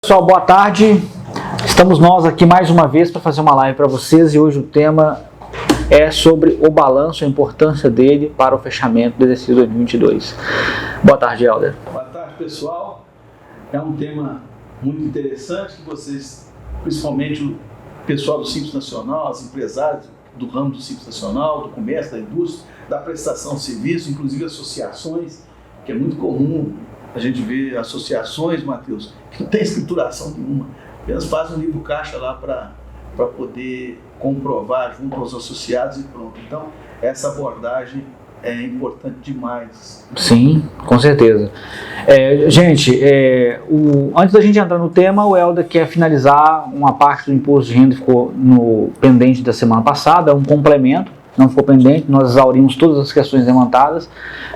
Pessoal, boa tarde. Estamos nós aqui mais uma vez para fazer uma live para vocês e hoje o tema é sobre o balanço, a importância dele para o fechamento do exercício 2022. Boa tarde, Helder. Boa tarde, pessoal. É um tema muito interessante que vocês, principalmente o pessoal do Simples Nacional, os empresários do ramo do Simples Nacional, do comércio, da indústria, da prestação de serviço, inclusive associações, que é muito comum a gente ver associações, Matheus, que não tem escrituração nenhuma, apenas fazem um livro caixa lá para poder comprovar junto aos associados e pronto. Então, essa abordagem é importante demais. Sim, com certeza. Antes da gente entrar no tema, o Helder quer finalizar uma parte do imposto de renda que ficou no pendente da semana passada, um complemento. Não ficou pendente, nós exaurimos todas as questões levantadas,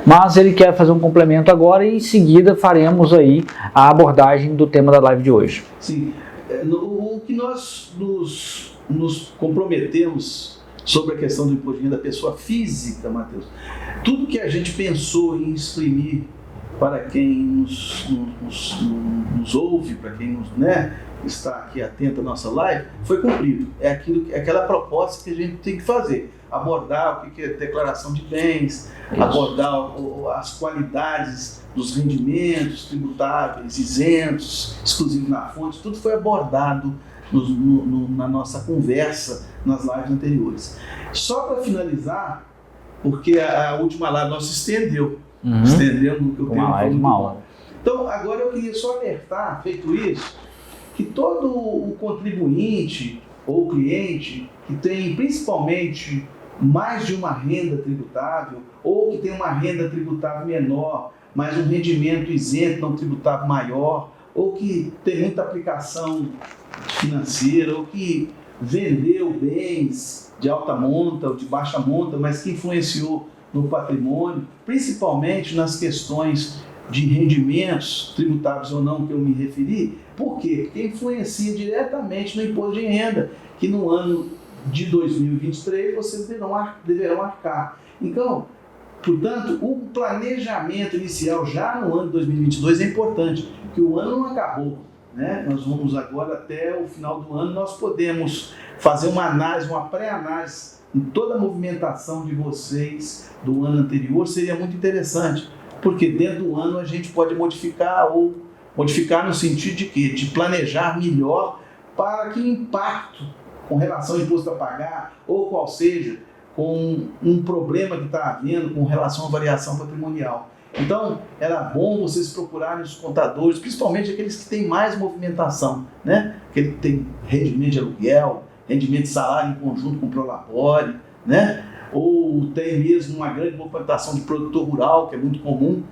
mas ele quer fazer um complemento agora e em seguida faremos aí a abordagem do tema da live de hoje. Sim, o que nós nos comprometemos sobre a questão do imposto de renda da pessoa física, Matheus, tudo que a gente pensou em exprimir para quem nos ouve, para quem está aqui atento à nossa live, foi cumprido. É aquela proposta que a gente tem que fazer. Abordar o que é declaração de bens, isso. Abordar as qualidades dos rendimentos tributáveis, isentos, exclusivos na fonte, tudo foi abordado na nossa conversa nas lives anteriores. Só para finalizar, porque a última live nossa estendeu no que o tempo foi muito bom. Então, agora eu queria só alertar, feito isso, que todo o contribuinte ou cliente que tem principalmente mais de uma renda tributável, ou que tem uma renda tributável menor, mas um rendimento isento não tributável maior, ou que tem muita aplicação financeira, ou que vendeu bens de alta monta ou de baixa monta, mas que influenciou no patrimônio, principalmente nas questões de rendimentos tributáveis ou não que eu me referi. Por quê? Porque influencia diretamente no imposto de renda, que no ano de 2023 vocês deverão arcar. Então, portanto, o planejamento inicial já no ano de 2022 é importante, porque o ano não acabou, né? Nós vamos agora até o final do ano, nós podemos fazer uma análise, uma pré-análise em toda a movimentação de vocês do ano anterior, seria muito interessante, porque dentro do ano a gente pode modificar no sentido de quê? De planejar melhor para que o impacto com relação ao imposto a pagar, ou qual seja, com um problema que está havendo com relação à variação patrimonial. Então, era bom vocês procurarem os contadores, principalmente aqueles que têm mais movimentação, né? Aquele que tem rendimento de aluguel, rendimento de salário em conjunto com o Prolabore, né? Ou tem mesmo uma grande movimentação de produtor rural, que é muito comum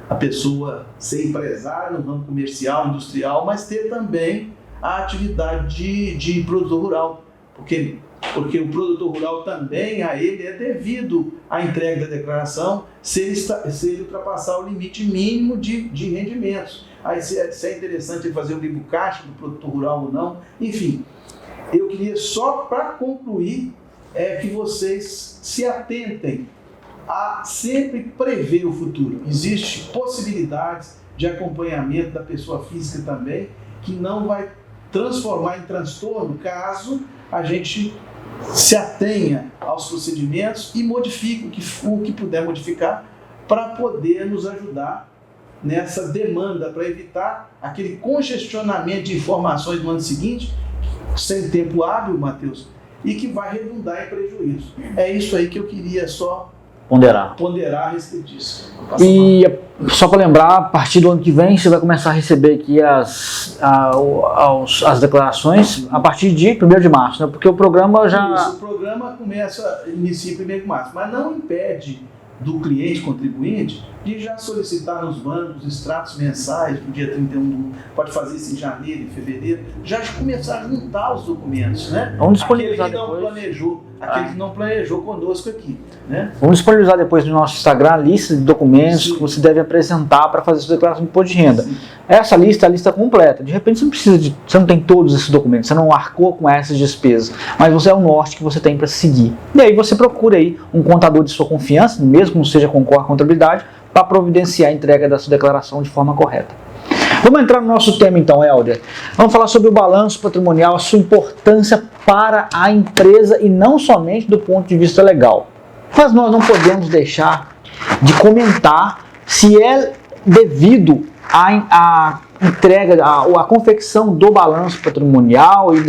a pessoa ser empresário no ramo comercial, industrial, mas ter também a atividade de produtor rural. Porque o produtor rural também, a ele é devido à entrega da declaração se ele ultrapassar o limite mínimo de rendimentos. Aí se é interessante fazer o livro caixa do produtor rural ou não. Enfim, eu queria só para concluir que vocês se atentem a sempre prever o futuro. Existem possibilidades de acompanhamento da pessoa física também, que não vai transformar em transtorno caso a gente se atenha aos procedimentos e modifique o que puder modificar para poder nos ajudar nessa demanda, para evitar aquele congestionamento de informações no ano seguinte, sem tempo hábil, Matheus, e que vai redundar em prejuízo. É isso aí que eu queria só ponderar a respeito disso. E só para lembrar, a partir do ano que vem você vai começar a receber aqui as declarações a partir de 1º de março, né? Porque o programa já... Isso, o programa inicia em 1º de março, mas não impede do cliente contribuinte de já solicitar nos bancos extratos mensais no dia 31, pode fazer isso em janeiro, em fevereiro, já começar a juntar os documentos, né? Vamos disponibilizar aquele que não planejou conosco aqui, né? Vamos disponibilizar depois no nosso Instagram a lista de documentos que você deve apresentar para fazer sua declaração de imposto de renda. Sim. Essa lista é a lista completa. De repente você não tem todos esses documentos, você não arcou com essas despesas, mas você é o norte que você tem para seguir. E aí você procura aí um contador de sua confiança, mesmo que não seja concorre à contabilidade, para providenciar a entrega da sua declaração de forma correta. Vamos entrar no nosso tema então, Helder. Vamos falar sobre o balanço patrimonial, a sua importância para a empresa e não somente do ponto de vista legal. Mas nós não podemos deixar de comentar se é devido à entrega, à confecção do balanço patrimonial e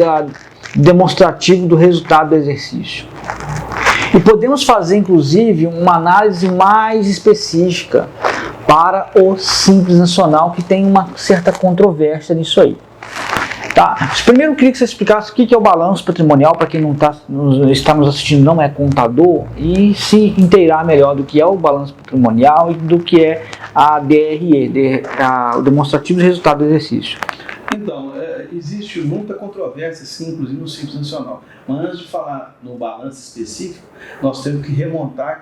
demonstrativo do resultado do exercício. E podemos fazer, inclusive, uma análise mais específica para o Simples Nacional, que tem uma certa controvérsia nisso aí. Tá? Primeiro eu queria que você explicasse o que é o balanço patrimonial, para quem não está nos assistindo não é contador, e se inteirar melhor do que é o balanço patrimonial e do que é a DRE, o demonstrativo de resultado do exercício. Então, existe muita controvérsia, sim, inclusive no Simples Nacional. Mas antes de falar no balanço específico, nós temos que remontar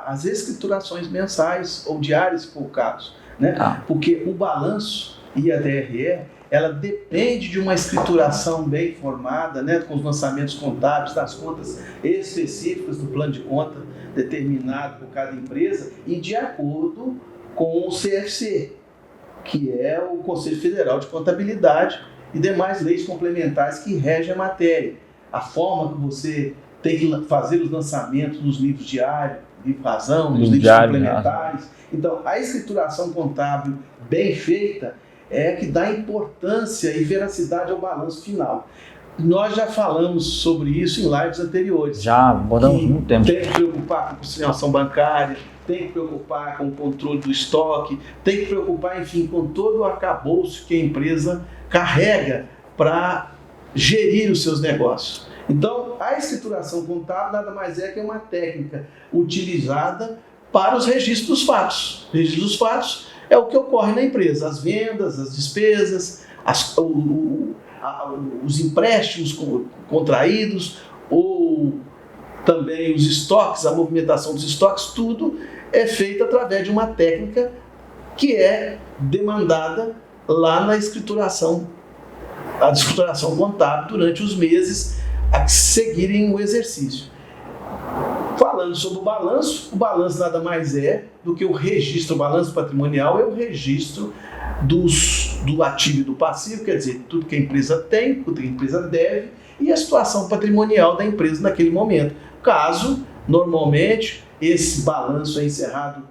as escriturações mensais ou diárias, se for o caso. Né? Porque o balanço e a DRE, ela depende de uma escrituração bem formada, né, com os lançamentos contábeis das contas específicas do plano de conta determinado por cada empresa e de acordo com o CFC, que é o Conselho Federal de Contabilidade e demais leis complementares que regem a matéria. A forma que você tem que fazer os lançamentos nos livros diários, livro-razão, nos livros complementares. Então, a escrituração contábil bem feita é que dá importância e veracidade ao balanço final. Nós já falamos sobre isso em lives anteriores. Já abordamos muito tempo. Tem que preocupar com a conciliação bancária, tem que preocupar com o controle do estoque, tem que preocupar, enfim, com todo o arcabouço que a empresa carrega para gerir os seus negócios. Então, a escrituração contábil nada mais é que uma técnica utilizada para os registros dos fatos. O registro dos fatos é o que ocorre na empresa, as vendas, as despesas, os empréstimos contraídos, ou também os estoques, a movimentação dos estoques, tudo é feito através de uma técnica que é demandada lá na escrituração, a escrituração contábil durante os meses a seguirem o exercício. Falando sobre o balanço nada mais é do que o registro, o balanço patrimonial é o registro do ativo e do passivo, quer dizer, tudo que a empresa tem, tudo que a empresa deve e a situação patrimonial da empresa naquele momento. Caso, normalmente, esse balanço é encerrado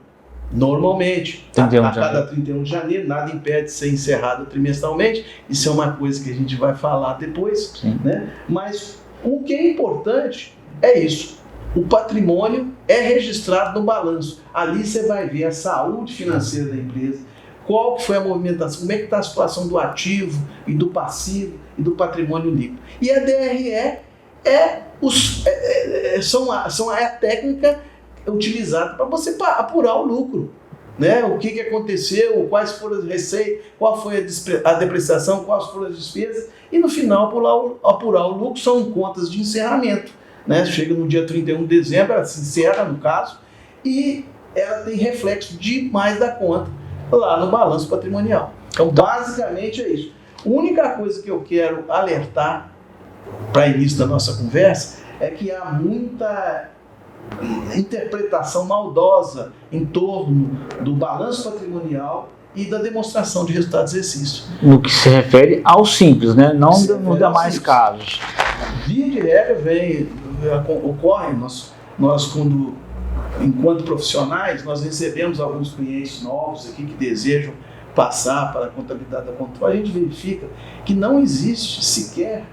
normalmente, a cada 31 de janeiro, nada impede de ser encerrado trimestralmente, isso é uma coisa que a gente vai falar depois, né? Mas o que é importante é isso. O patrimônio é registrado no balanço. Ali você vai ver a saúde financeira da empresa, qual que foi a movimentação, como é que está a situação do ativo e do passivo e do patrimônio líquido. E a DRE são a técnica utilizada para você apurar o lucro. Né? O que aconteceu, quais foram as receitas, qual foi a depreciação, quais foram as despesas, e no final apurar o lucro são contas de encerramento. Né? Chega no dia 31 de dezembro, ela se encerra no caso, e ela tem reflexo demais da conta lá no balanço patrimonial. Então, basicamente é isso. A única coisa que eu quero alertar para início da nossa conversa é que há muita interpretação maldosa em torno do balanço patrimonial e da demonstração de resultado de exercício. No que se refere ao simples, né? Não nos demais casos. Via de regra ocorre, nós quando, enquanto profissionais, nós recebemos alguns clientes novos aqui que desejam passar para a contabilidade da controle, a gente verifica que não existe sequer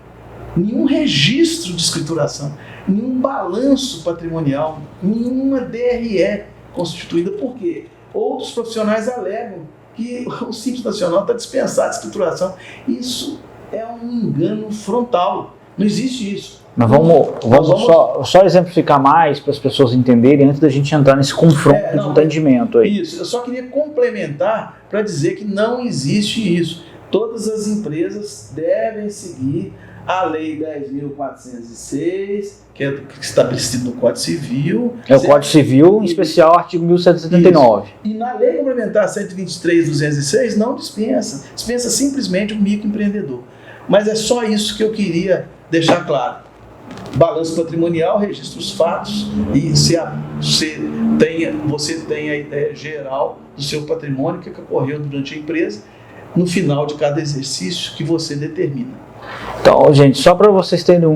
nenhum registro de escrituração, nenhum balanço patrimonial, nenhuma DRE constituída. Por quê? Outros profissionais alegam que o Simples Nacional está dispensado de escrituração. Isso é um engano frontal. Não existe isso. Mas vamos só exemplificar mais para as pessoas entenderem antes da gente entrar nesse confronto de entendimento aí. Isso, eu só queria complementar para dizer que não existe isso. Todas as empresas devem seguir a Lei 10.406, que é estabelecido no Código Civil. É o Código Civil, em especial o artigo 1179. Isso. E na Lei Complementar 123.206 não dispensa simplesmente o microempreendedor. Mas é só isso que eu queria deixar claro. Balanço patrimonial, registra os fatos e você tem a ideia geral do seu patrimônio, o que ocorreu durante a empresa. no final de cada exercício que você determina. Então, gente, só para vocês terem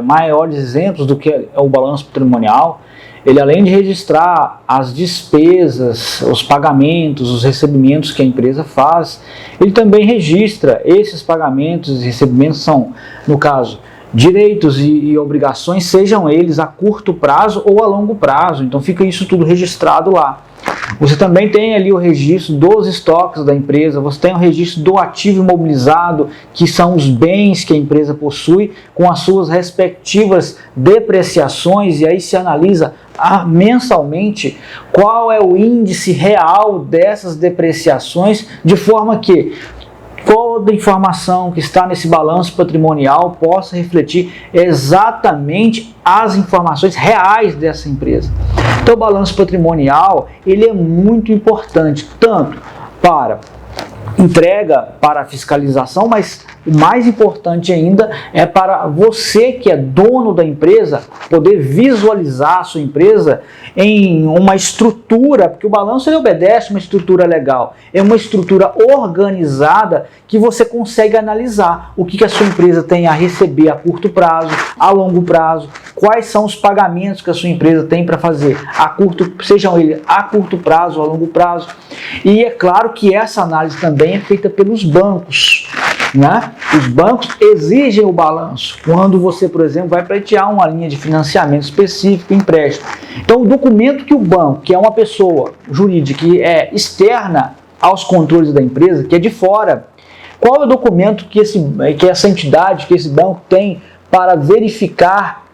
maiores exemplos do que é o balanço patrimonial, ele, além de registrar as despesas, os pagamentos, os recebimentos que a empresa faz, ele também registra esses pagamentos e recebimentos são, no caso, direitos e obrigações, sejam eles a curto prazo ou a longo prazo. Então fica isso tudo registrado lá. Você também tem ali o registro dos estoques da empresa, você tem o registro do ativo imobilizado, que são os bens que a empresa possui, com as suas respectivas depreciações, e aí se analisa mensalmente qual é o índice real dessas depreciações, de forma que toda informação que está nesse balanço patrimonial possa refletir exatamente as informações reais dessa empresa. Então o balanço patrimonial ele é muito importante, tanto para entrega, para fiscalização, mas o mais importante ainda é para você que é dono da empresa poder visualizar a sua empresa em uma estrutura, porque o balanço ele obedece uma estrutura legal, é uma estrutura organizada que você consegue analisar o que a sua empresa tem a receber a curto prazo, a longo prazo, quais são os pagamentos que a sua empresa tem para fazer a curto, sejam eles a curto prazo ou a longo prazo. E é claro que essa análise também é feita pelos bancos, né? Os bancos exigem o balanço quando você, por exemplo, vai pleitear uma linha de financiamento específico, empréstimo. Então, o documento que o banco, que é uma pessoa jurídica que é externa aos controles da empresa, que é de fora, qual é o documento que essa entidade, que esse banco tem para verificar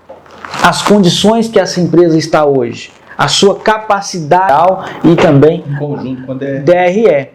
as condições que essa empresa está hoje? A sua capacidade e também em conjunto com a DRE.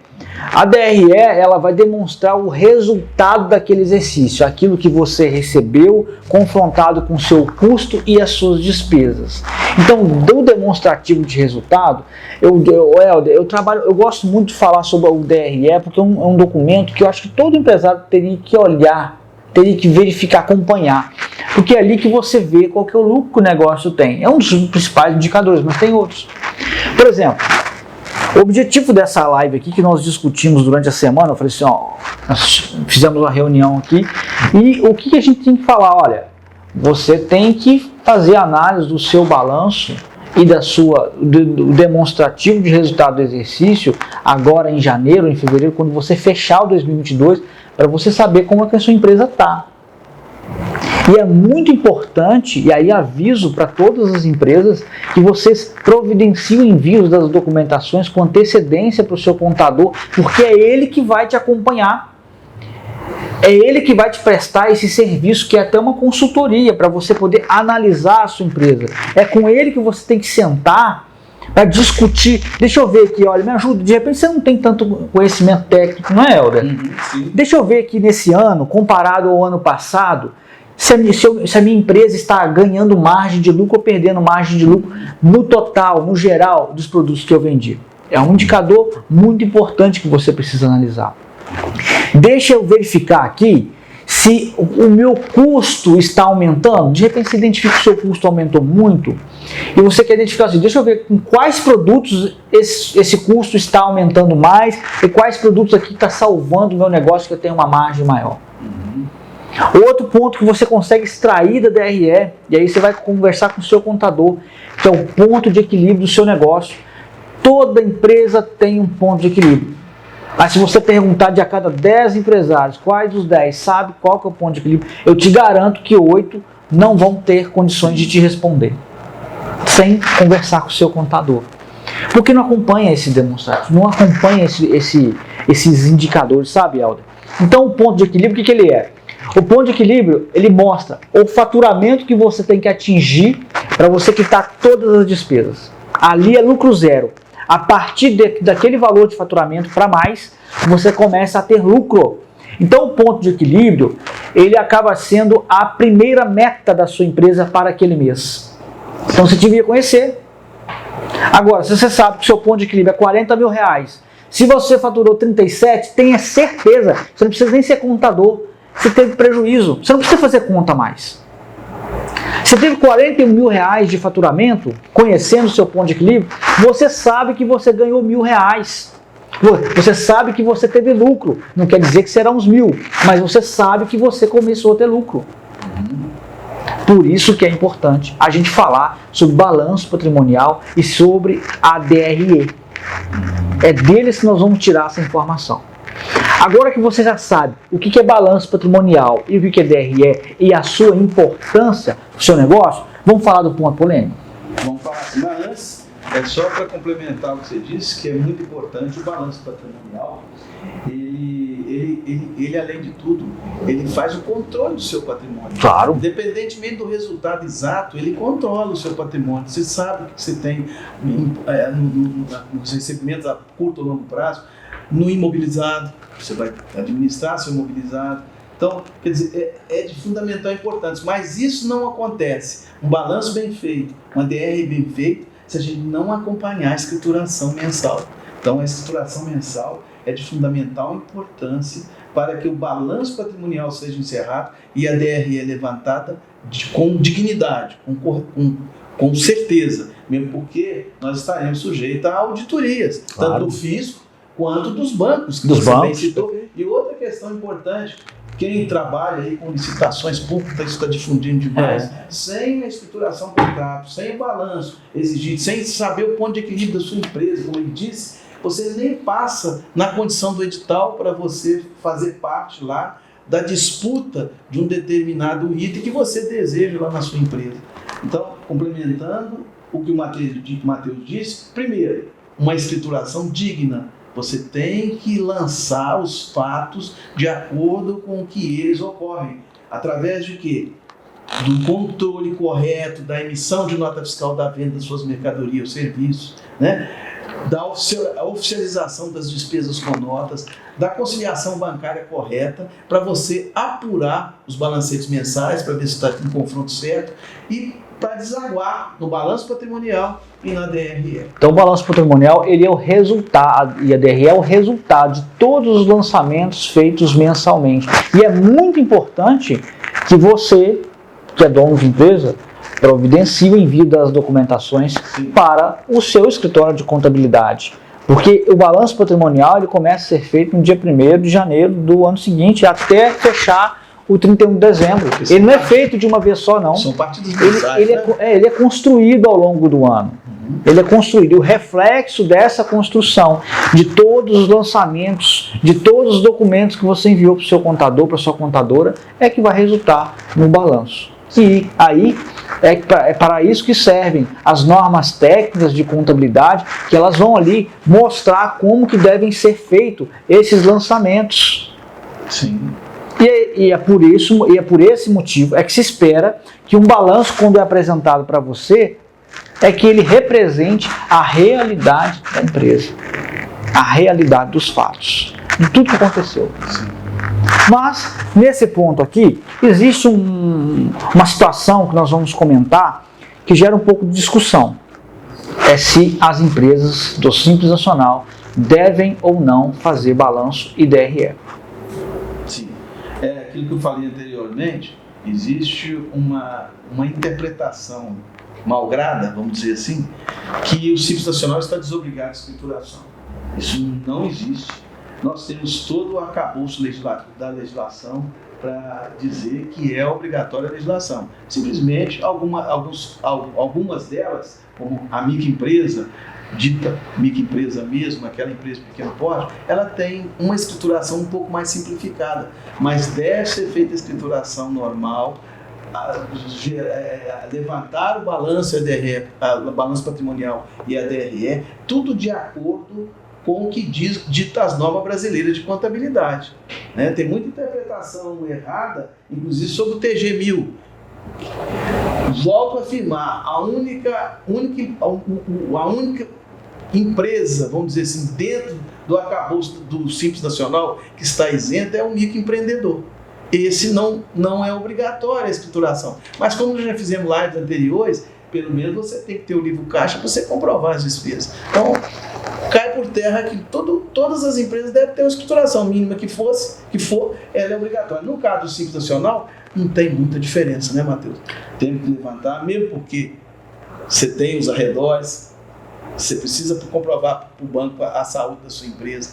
A DRE ela vai demonstrar o resultado daquele exercício, aquilo que você recebeu confrontado com o seu custo e as suas despesas. Então, do demonstrativo de resultado, eu gosto muito de falar sobre o DRE, porque é um documento que eu acho que todo empresário teria que olhar, teria que verificar, acompanhar, porque é ali que você vê qual que é o lucro que o negócio tem. É um dos principais indicadores, mas tem outros. Por exemplo, o objetivo dessa live aqui que nós discutimos durante a semana, eu falei assim, nós fizemos uma reunião aqui, e o que a gente tem que falar? Olha, você tem que fazer a análise do seu balanço e do demonstrativo de resultado do exercício agora em janeiro, em fevereiro, quando você fechar o 2022, para você saber como é que a sua empresa está. E é muito importante, e aí aviso para todas as empresas, que vocês providenciem o envio das documentações com antecedência para o seu contador, porque é ele que vai te acompanhar. É ele que vai te prestar esse serviço, que é até uma consultoria, para você poder analisar a sua empresa. É com ele que você tem que sentar para discutir. Deixa eu ver aqui, olha, me ajuda. De repente você não tem tanto conhecimento técnico, não é, Helder? Sim. Deixa eu ver aqui nesse ano, comparado ao ano passado, se a minha empresa está ganhando margem de lucro ou perdendo margem de lucro no total, no geral dos produtos que eu vendi. É um indicador muito importante que você precisa analisar. Deixa eu verificar aqui se o meu custo está aumentando. De repente você identifica que o seu custo aumentou muito e você quer identificar assim, deixa eu ver com quais produtos esse custo está aumentando mais e quais produtos aqui está salvando o meu negócio que eu tenho uma margem maior. Outro ponto que você consegue extrair da DRE, e aí você vai conversar com o seu contador, que é o ponto de equilíbrio do seu negócio. Toda empresa tem um ponto de equilíbrio. Mas se você perguntar de a cada 10 empresários, quais dos 10 sabe qual que é o ponto de equilíbrio, eu te garanto que 8 não vão ter condições de te responder, sem conversar com o seu contador. Porque não acompanha esse demonstrativo, não acompanha esses indicadores, sabe, Helder? Então o ponto de equilíbrio, o que ele é? O ponto de equilíbrio, ele mostra o faturamento que você tem que atingir para você quitar todas as despesas. Ali é lucro zero. A partir daquele valor de faturamento para mais, você começa a ter lucro. Então o ponto de equilíbrio, ele acaba sendo a primeira meta da sua empresa para aquele mês. Então você devia conhecer. Agora, se você sabe que o seu ponto de equilíbrio é 40 mil reais, se você faturou 37, tenha certeza, você não precisa nem ser contador. Você teve prejuízo, você não precisa fazer conta mais. Você teve 41 mil reais de faturamento, conhecendo o seu ponto de equilíbrio, você sabe que você ganhou 1.000 reais. Você sabe que você teve lucro, não quer dizer que serão uns 1.000, mas você sabe que você começou a ter lucro. Por isso que é importante a gente falar sobre balanço patrimonial e sobre a DRE. É deles que nós vamos tirar essa informação. Agora que você já sabe o que é balanço patrimonial e o que é DRE e a sua importância para o seu negócio, vamos falar do ponto polêmico? Vamos falar assim, mas antes, é só para complementar o que você disse, que é muito importante o balanço patrimonial. Ele, além de tudo, ele faz o controle do seu patrimônio. Claro. Independentemente do resultado exato, ele controla o seu patrimônio. Você sabe o que você tem nos recebimentos a curto ou longo prazo, no imobilizado, você vai administrar seu imobilizado. Então, quer dizer, é de fundamental importância, mas isso não acontece. Um balanço bem feito, uma DR bem feita, se a gente não acompanhar a escrituração mensal. Então, a escrituração mensal é de fundamental importância para que o balanço patrimonial seja encerrado e a DRE levantada com dignidade, com certeza, mesmo porque nós estaremos sujeitos a auditorias, claro, tanto do fisco quanto dos bancos, que dos você bancos bem citou. E outra questão importante, quem trabalha aí com licitações públicas, isso está difundindo demais, sem a escrituração do contrato, sem o balanço exigido, sem saber o ponto de equilíbrio da sua empresa, como ele disse, você nem passa na condição do edital para você fazer parte lá da disputa de um determinado item que você deseja lá na sua empresa. Então, complementando o que o Matheus disse, primeiro, uma escrituração digna. Você tem que lançar os fatos de acordo com o que eles ocorrem. Através de quê? Do controle correto, da emissão de nota fiscal da venda das suas mercadorias ou serviços, né? Da oficialização das despesas com notas, da conciliação bancária correta, para você apurar os balancetes mensais, para ver se está em confronto certo, e para desaguar no balanço patrimonial e na DRE. Então o balanço patrimonial ele é o resultado, e a DRE é o resultado de todos os lançamentos feitos mensalmente. E é muito importante que você, que é dono de empresa, providencie o envio das documentações para o seu escritório de contabilidade. Porque o balanço patrimonial ele começa a ser feito no dia 1º de janeiro do ano seguinte, até fechar o 31 de dezembro. Ele não é feito de uma vez só, não. São partidos mensais, ele é construído ao longo do ano. Ele é construído. E o reflexo dessa construção, de todos os lançamentos, de todos os documentos que você enviou para o seu contador, para a sua contadora, é que vai resultar no balanço. E aí é para isso que servem as normas técnicas de contabilidade, que elas vão ali mostrar como que devem ser feitos esses lançamentos. Sim. E é por esse motivo é que se espera que um balanço, quando é apresentado para você, é que ele represente a realidade da empresa, a realidade dos fatos, de tudo que aconteceu. Sim. Mas, nesse ponto aqui, existe uma situação que nós vamos comentar que gera um pouco de discussão. É se as empresas do Simples Nacional devem ou não fazer balanço e DRE. Sim. É aquilo que eu falei anteriormente, existe uma interpretação malgrada, vamos dizer assim, que o Simples Nacional está desobrigado de escrituração. Isso não existe. Nós temos todo o arcabouço da legislação para dizer que é obrigatória a legislação. Simplesmente, algumas delas, como a microempresa, dita microempresa mesmo, aquela empresa de pequeno porte, ela tem uma escrituração um pouco mais simplificada, mas deve ser feita a escrituração normal, levantar o balanço, o balanço patrimonial e a DRE, tudo de acordo com o que dita as normas brasileiras de contabilidade. Né? Tem muita interpretação errada, inclusive sobre o TG1000. Volto a afirmar, a única empresa, vamos dizer assim, dentro do arcabouço do Simples Nacional que está isenta é o microempreendedor. Esse não é obrigatório a escrituração. Mas como nós já fizemos lives anteriores, pelo menos você tem que ter o livro caixa para você comprovar as despesas. Então, cai por terra que todas as empresas devem ter uma escrituração mínima que for, ela é obrigatória. No caso do Simples Nacional, não tem muita diferença, né, Matheus? Tem que levantar, mesmo porque você tem os arredores, Você precisa comprovar para o banco a saúde da sua empresa.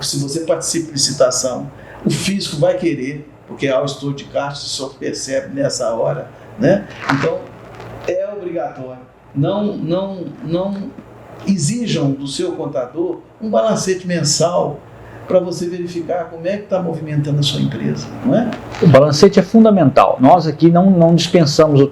Se você participa de licitação, o fisco vai querer, porque há o estudo de caixa, o senhor percebe nessa hora, né? Então, é obrigatório. Não exijam do seu contador um balancete mensal para você verificar como é que está movimentando a sua empresa, não é? O balancete é fundamental. Nós aqui não dispensamos o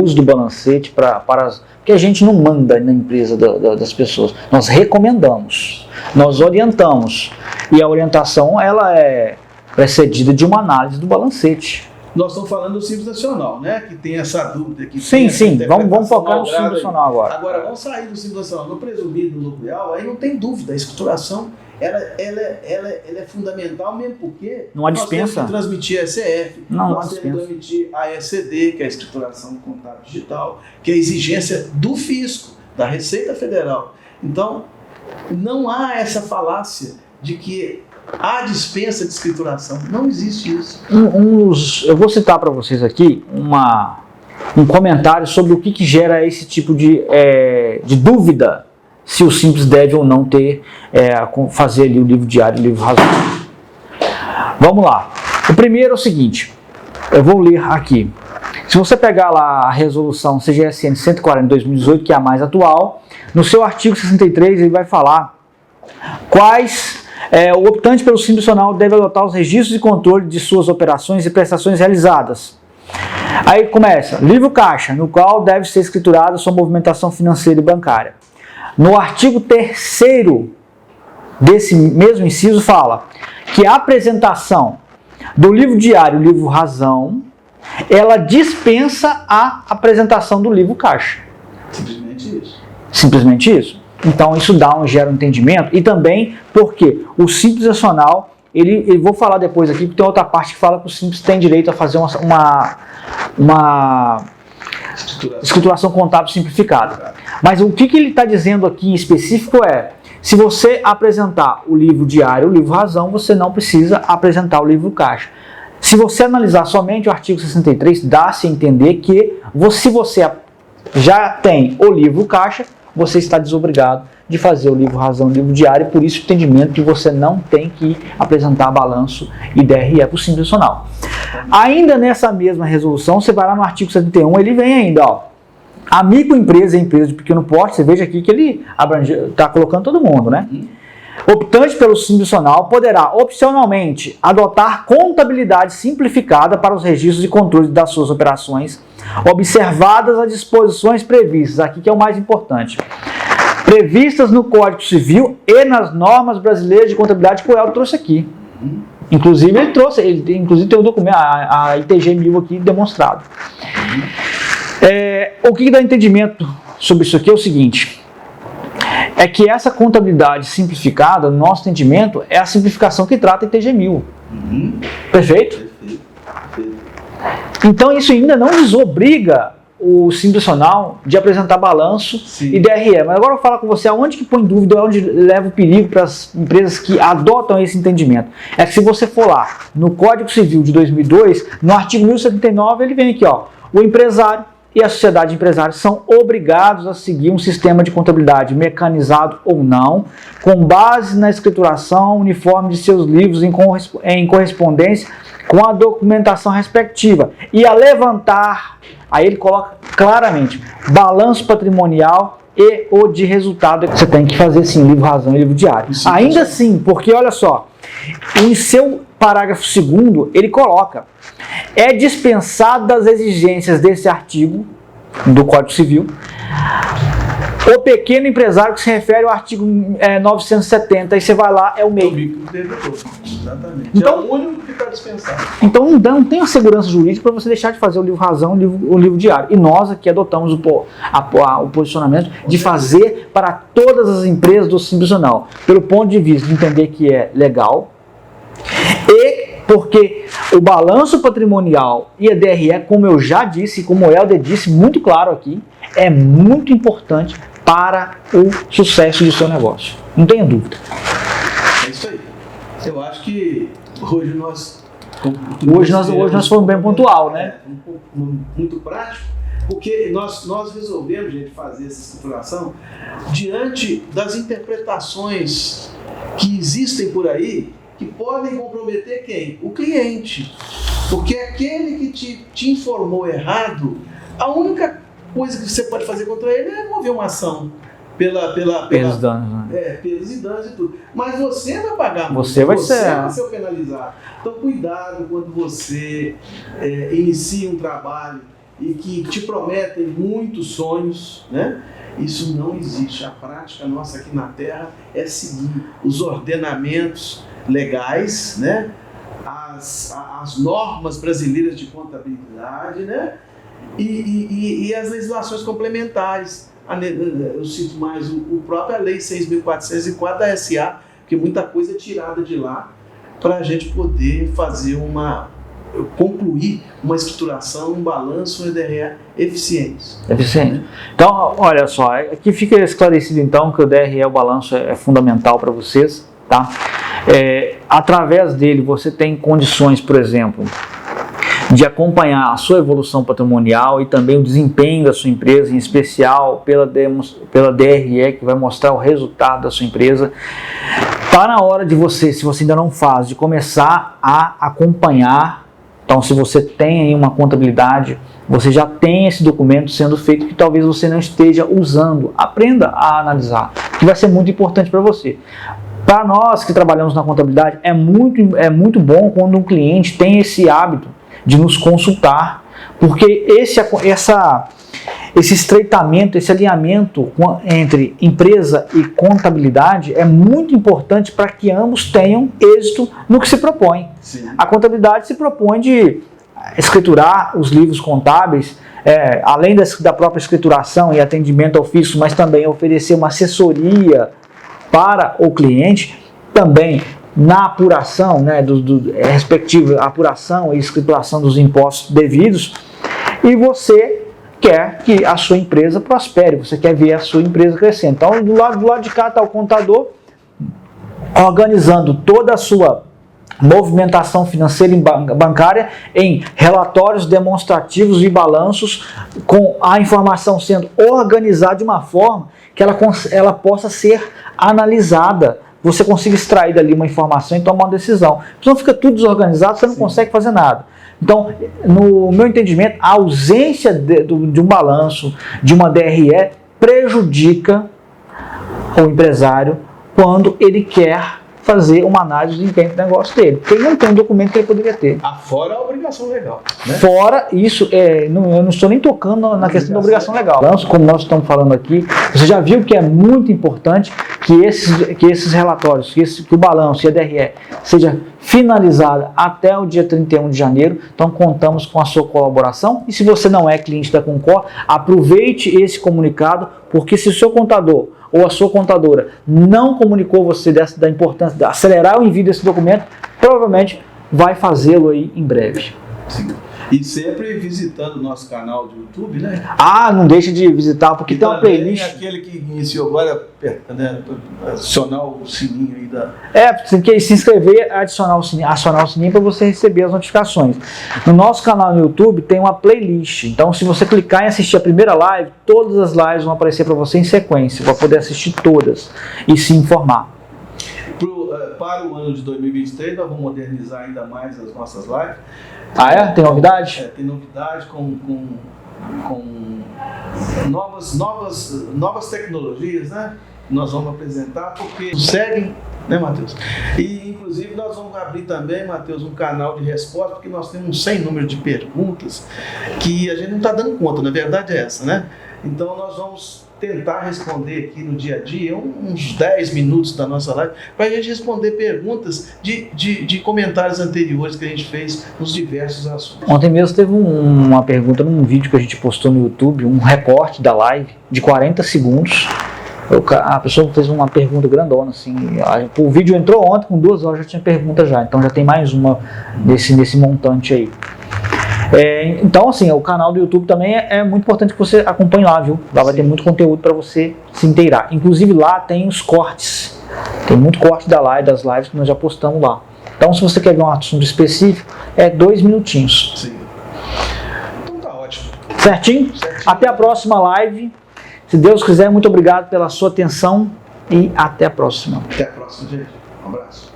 uso do balancete porque a gente não manda na empresa das pessoas. Nós recomendamos, nós orientamos. E a orientação ela é precedida de uma análise do balancete. Nós estamos falando do Simples Nacional, né? Que tem essa dúvida. Que sim. Vamos focar no Simples Nacional agora. Agora, vamos sair do Simples Nacional. No presumido, no nuclear, aí não tem dúvida. A escrituração ela é fundamental, mesmo porque não há dispensa. Nós temos que transmitir a ECF, nós temos que transmitir a ECD, que é a escrituração contábil digital, que é a exigência do fisco, da Receita Federal. Então, não há essa falácia de que há dispensa de escrituração. Não existe isso. Eu vou citar para vocês aqui um comentário sobre o que gera esse tipo de dúvida se o Simples deve ou não fazer ali o livro diário e o livro razão. Vamos lá. O primeiro é o seguinte, eu vou ler aqui. Se você pegar lá a resolução CGSN 140 de 2018, que é a mais atual, no seu artigo 63 ele vai falar quais o optante pelo Simples Nacional deve adotar os registros de controle de suas operações e prestações realizadas. Aí começa, livro caixa, no qual deve ser escriturada sua movimentação financeira e bancária. No artigo 3º desse mesmo inciso fala que a apresentação do livro diário e livro razão, ela dispensa a apresentação do livro caixa. Simplesmente isso. Simplesmente isso. Então isso gera um entendimento e também porque o Simples Nacional, vou falar depois aqui, porque tem outra parte que fala que o Simples tem direito a fazer uma escrituração contábil simplificada. Mas o que ele está dizendo aqui em específico é, se você apresentar o livro diário, o livro razão, você não precisa apresentar o livro caixa. Se você analisar somente o artigo 63, dá-se a entender que se você já tem o livro caixa, você está desobrigado de fazer o livro razão e o livro diário, por isso o entendimento que você não tem que apresentar balanço e DRE para o Simples Nacional. Ainda nessa mesma resolução, você vai lá no artigo 71, ele vem ainda, ó. A microempresa e empresa de pequeno porte, você veja aqui que ele está colocando todo mundo, né? Optante pelo Simples Nacional poderá opcionalmente adotar contabilidade simplificada para os registros e controles das suas operações, observadas as disposições previstas, aqui que é o mais importante, previstas no Código Civil e nas normas brasileiras de contabilidade que o Eldo trouxe aqui. Inclusive inclusive tem um documento, a ITG 1000 aqui demonstrado. O que dá entendimento sobre isso aqui é o seguinte, é que essa contabilidade simplificada, no nosso entendimento, é a simplificação que trata a ITG 1000. Perfeito? Então isso ainda não desobriga o Simples Nacional de apresentar balanço e DRE. Mas agora eu vou falar com você aonde que põe dúvida, onde leva o perigo para as empresas que adotam esse entendimento. É que se você for lá no Código Civil de 2002, no artigo 1079, ele vem aqui, ó, o empresário e a sociedade de empresários são obrigados a seguir um sistema de contabilidade mecanizado ou não, com base na escrituração uniforme de seus livros em correspondência com a documentação respectiva e a levantar, aí ele coloca claramente, balanço patrimonial e o de resultado. Você tem que fazer sim, livro razão e livro diário. Sim, ainda assim, porque olha só, em seu parágrafo 2º, ele coloca, é dispensado das exigências desse artigo do Código Civil o pequeno empresário, que se refere ao artigo 970, e você vai lá, é o MEI. Exatamente. Então, é o único que está dispensado. Então não tem uma segurança jurídica para você deixar de fazer o livro razão e o livro diário. E nós aqui adotamos o posicionamento de fazer para todas as empresas do Simples Nacional, pelo ponto de vista de entender que é legal e porque o balanço patrimonial e a DRE, como eu já disse, como o Helder disse muito claro aqui, é muito importante para o sucesso do seu negócio. Não tenha dúvida. É isso aí. Eu acho que hoje nós fomos bem pontual, né? Muito prático, Porque nós resolvemos, gente, fazer essa estruturação diante das interpretações que existem por aí, que podem comprometer quem? O cliente. Porque aquele que te informou errado, a única coisa que você pode fazer contra ele é mover uma ação pelos danos, né? pelos e danos e tudo. Mas você vai pagar. Você vai ser o penalizado. Então, cuidado quando você inicia um trabalho e que te prometem muitos sonhos, né? Isso não existe. A prática nossa aqui na Terra é seguir os ordenamentos legais, né? As normas brasileiras de contabilidade, né? E as legislações complementares. Eu cito mais o própria Lei 6.404 da SA, porque muita coisa é tirada de lá para a gente poder concluir uma estruturação, um balanço, um EDRE eficiente. Eficiente. Então, olha só, aqui fica esclarecido então que o DRE, o balanço, é fundamental para vocês, tá? Através dele você tem condições, por exemplo, de acompanhar a sua evolução patrimonial e também o desempenho da sua empresa, em especial pela DRE, que vai mostrar o resultado da sua empresa. Está na hora de você, se você ainda não faz, de começar a acompanhar. Então, se você tem aí uma contabilidade, você já tem esse documento sendo feito que talvez você não esteja usando. Aprenda a analisar, que vai ser muito importante para você. Para nós que trabalhamos na contabilidade, é muito bom quando um cliente tem esse hábito de nos consultar, porque esse estreitamento, esse alinhamento entre empresa e contabilidade é muito importante para que ambos tenham êxito no que se propõe. Sim. A contabilidade se propõe de escriturar os livros contábeis, além da própria escrituração e atendimento ao fisco, mas também oferecer uma assessoria para o cliente, também na apuração, né, respectiva apuração e escrituração dos impostos devidos, e você quer que a sua empresa prospere, você quer ver a sua empresa crescendo. Então, do lado de cá está o contador organizando toda a sua movimentação financeira e bancária em relatórios demonstrativos e balanços, com a informação sendo organizada de uma forma que ela possa ser analisada, você consiga extrair dali uma informação e tomar uma decisão. Senão fica tudo desorganizado, você não consegue fazer nada. Então, no meu entendimento, a ausência de um balanço, de uma DRE, prejudica o empresário quando ele quer fazer uma análise do desempenho do negócio dele, porque ele não tem um documento que ele poderia ter. Fora a obrigação legal, né? Fora isso, eu não estou nem tocando na questão da obrigação legal. Como nós estamos falando aqui, você já viu que é muito importante que esses relatórios, que o balanço e a DRE seja finalizada até o dia 31 de janeiro. Então contamos com a sua colaboração, e se você não é cliente da Concor, aproveite esse comunicado, porque se o seu contador ou a sua contadora não comunicou você da importância de acelerar o envio desse documento, provavelmente vai fazê-lo aí em breve. Sim. E sempre visitando o nosso canal do YouTube, né? Não deixe de visitar, porque tem uma playlist. Aquele que iniciou agora, né, adicionar o sininho aí da... Você tem que se inscrever, acionar o sininho para você receber as notificações. No nosso canal no YouTube tem uma playlist, então se você clicar em assistir a primeira live, todas as lives vão aparecer para você em sequência, para poder assistir todas e se informar. Para o ano de 2023, nós vamos modernizar ainda mais as nossas lives. Tem novidade? Tem novidade com novas tecnologias, né? Nós vamos apresentar, porque seguem, né, Matheus? E, inclusive, nós vamos abrir também, Matheus, um canal de resposta, porque nós temos um sem número de perguntas que a gente não está dando conta, na verdade é essa, né? Então, nós vamos tentar responder aqui no dia a dia, uns 10 minutos da nossa live, para a gente responder perguntas de comentários anteriores que a gente fez nos diversos assuntos. Ontem mesmo teve uma pergunta num vídeo que a gente postou no YouTube, um recorte da live de 40 segundos. A pessoa fez uma pergunta grandona, assim. O vídeo entrou ontem, com 2 horas já tinha pergunta já, então já tem mais uma nesse montante aí. Então, assim, o canal do YouTube também é muito importante que você acompanhe lá, viu? Lá vai ter muito conteúdo para você se inteirar. Inclusive lá tem os cortes. Tem muito corte das lives que nós já postamos lá. Então, se você quer ver um assunto específico, 2 minutinhos. Sim. Então tá ótimo. Certinho? Até a próxima live. Se Deus quiser, muito obrigado pela sua atenção e até a próxima. Até a próxima, gente. Um abraço.